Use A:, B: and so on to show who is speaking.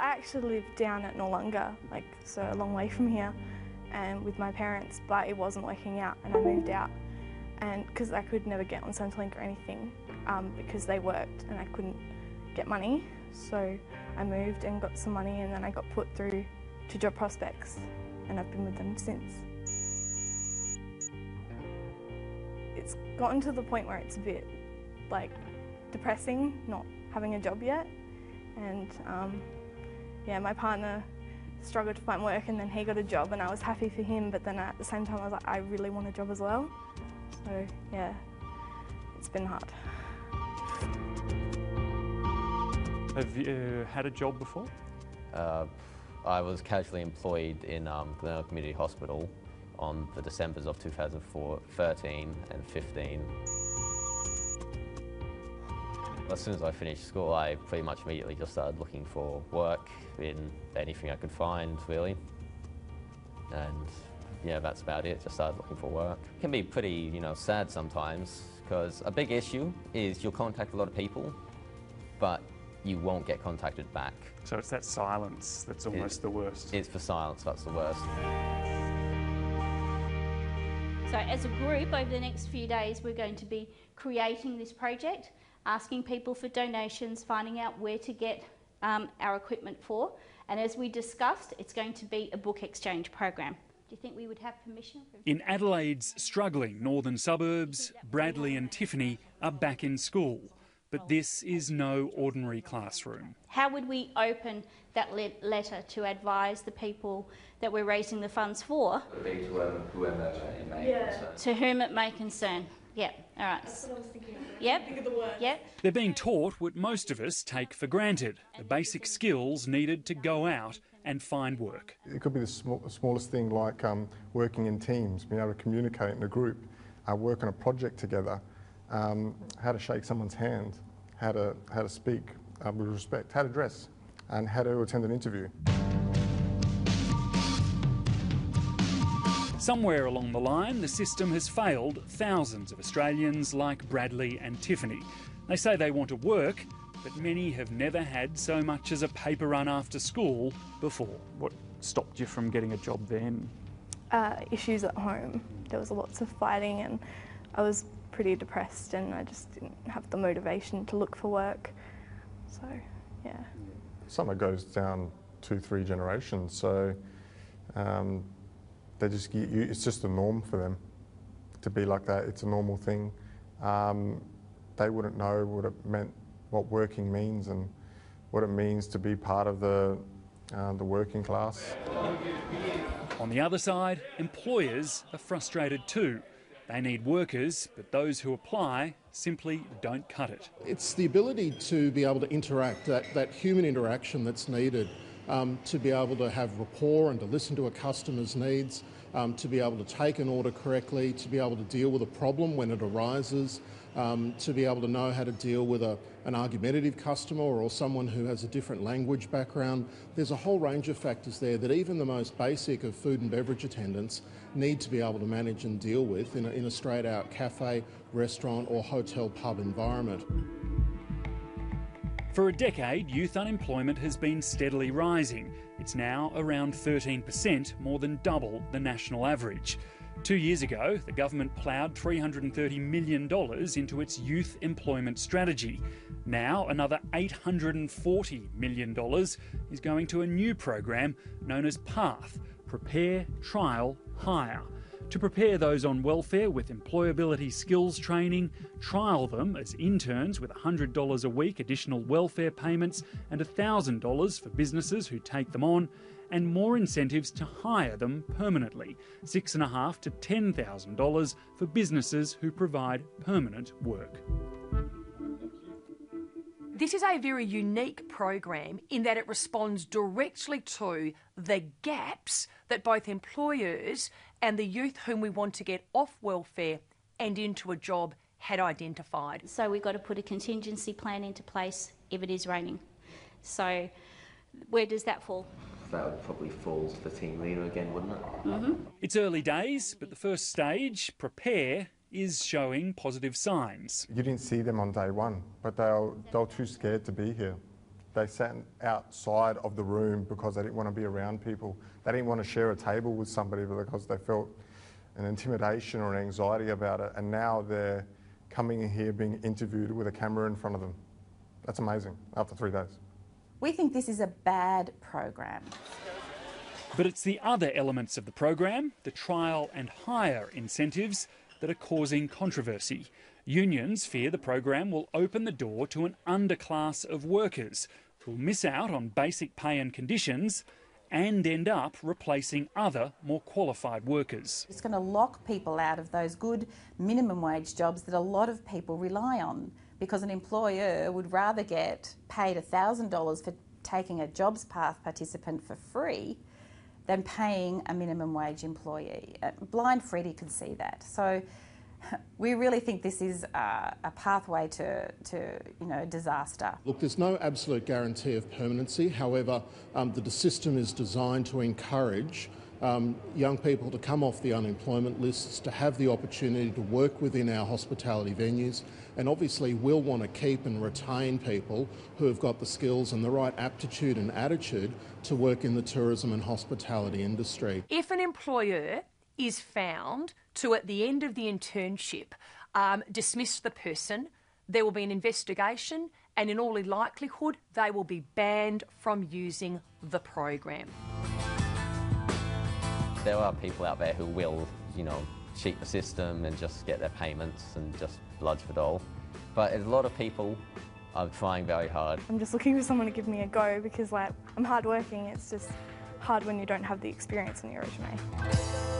A: I actually live down at Noarlunga, so a long way from here, and with my parents, but it wasn't working out and I moved out. And because I could never get on Centrelink or anything because they worked and I couldn't get money. So I moved and got some money, and then I got put through to Job Prospects, and I've been with them since. It's gotten to the point where it's a bit depressing not having a job yet, and yeah, my partner struggled to find work and then he got a job and I was happy for him, but then at the same time I was like, I really want a job as well. So yeah, it's been hard.
B: Have you had a job before?
C: I was casually employed in Glenelg Community Hospital on the Decembers of 2013 and 15. As soon as I finished school, I pretty much immediately just started looking for work in anything I could find, really. And yeah, that's about it, just started looking for work. It can be pretty, sad sometimes, because a big issue is you'll contact a lot of people, but you won't get contacted back.
B: So it's that silence that's almost the worst.
C: It's the silence that's the worst.
D: So as a group, over the next few days, we're going to be creating this project, asking people for donations, finding out where to get our equipment for. And as we discussed, it's going to be a book exchange program. Do you think we would have permission?
B: In Adelaide's struggling northern suburbs, Bradley and Tiffany are back in school. But this is no ordinary classroom.
D: How would we open that letter to advise the people that we're raising the funds for? To whom it may concern. Yeah, all right.
A: That's what I was thinking of.
D: Yep.
A: Think of the word.
D: Yep.
B: They're being taught what most of us take for granted, the basic skills needed to go out and find work.
E: It could be the smallest thing, like working in teams, being able to communicate in a group, work on a project together, how to shake someone's hand, how to speak with respect, how to dress, and how to attend an interview.
B: Somewhere along the line, the system has failed thousands of Australians like Bradley and Tiffany. They say they want to work, but many have never had so much as a paper run after school before. What stopped you from getting a job then?
A: Issues at home. There was lots of fighting and I was pretty depressed and I just didn't have the motivation to look for work. So, yeah.
E: Something that goes down 2-3 generations, so they just it's just a norm for them to be like that. It's a normal thing. They wouldn't know what it meant, what working means and what it means to be part of the working class.
B: On the other side, employers are frustrated too. They need workers, but those who apply simply don't cut it.
F: It's the ability to be able to interact, that human interaction that's needed, to be able to have rapport and to listen to a customer's needs, to be able to take an order correctly, to be able to deal with a problem when it arises, to be able to know how to deal with an argumentative customer or someone who has a different language background. There's a whole range of factors there that even the most basic of food and beverage attendants need to be able to manage and deal with in a straight-out cafe, restaurant or hotel pub environment.
B: For a decade, youth unemployment has been steadily rising. It's now around 13%, more than double the national average. 2 years ago, the government ploughed $330 million into its youth employment strategy. Now, another $840 million is going to a new program known as PATH, Prepare, Trial, Hire, to prepare those on welfare with employability skills training, trial them as interns with $100 a week additional welfare payments and $1,000 for businesses who take them on, and more incentives to hire them permanently, $6,500 to $10,000 for businesses who provide permanent work.
G: This is a very unique program in that it responds directly to the gaps that both employers and the youth whom we want to get off welfare and into a job had identified.
D: So we've got to put a contingency plan into place if it is raining. So where does that fall?
C: That would probably fall to the team leader again, wouldn't it?
D: Mm-hmm.
B: It's early days, but the first stage, Prepare, is showing positive signs.
E: You didn't see them on day one, but they were too scared to be here. They sat outside of the room because they didn't want to be around people. They didn't want to share a table with somebody because they felt an intimidation or an anxiety about it. And now they're coming in here being interviewed with a camera in front of them. That's amazing, after 3 days.
H: We think this is a bad program.
B: But it's the other elements of the program, the trial and hire incentives, that are causing controversy. Unions fear the program will open the door to an underclass of workers who'll miss out on basic pay and conditions and end up replacing other, more qualified workers.
H: It's going to lock people out of those good minimum wage jobs that a lot of people rely on, because an employer would rather get paid $1,000 for taking a jobs path participant for free than paying a minimum wage employee. Blind Freddie could see that. So we really think this is a pathway to disaster.
F: Look, there's no absolute guarantee of permanency. However, the system is designed to encourage young people to come off the unemployment lists, to have the opportunity to work within our hospitality venues, and obviously we'll want to keep and retain people who have got the skills and the right aptitude and attitude to work in the tourism and hospitality industry.
G: If an employer is found to, at the end of the internship, dismiss the person, there will be an investigation, and in all likelihood they will be banned from using the program.
C: There are people out there who will, cheat the system and just get their payments and just bludge for doll. But a lot of people are trying very hard.
A: I'm just looking for someone to give me a go because I'm hardworking. It's just hard when you don't have the experience in your resume.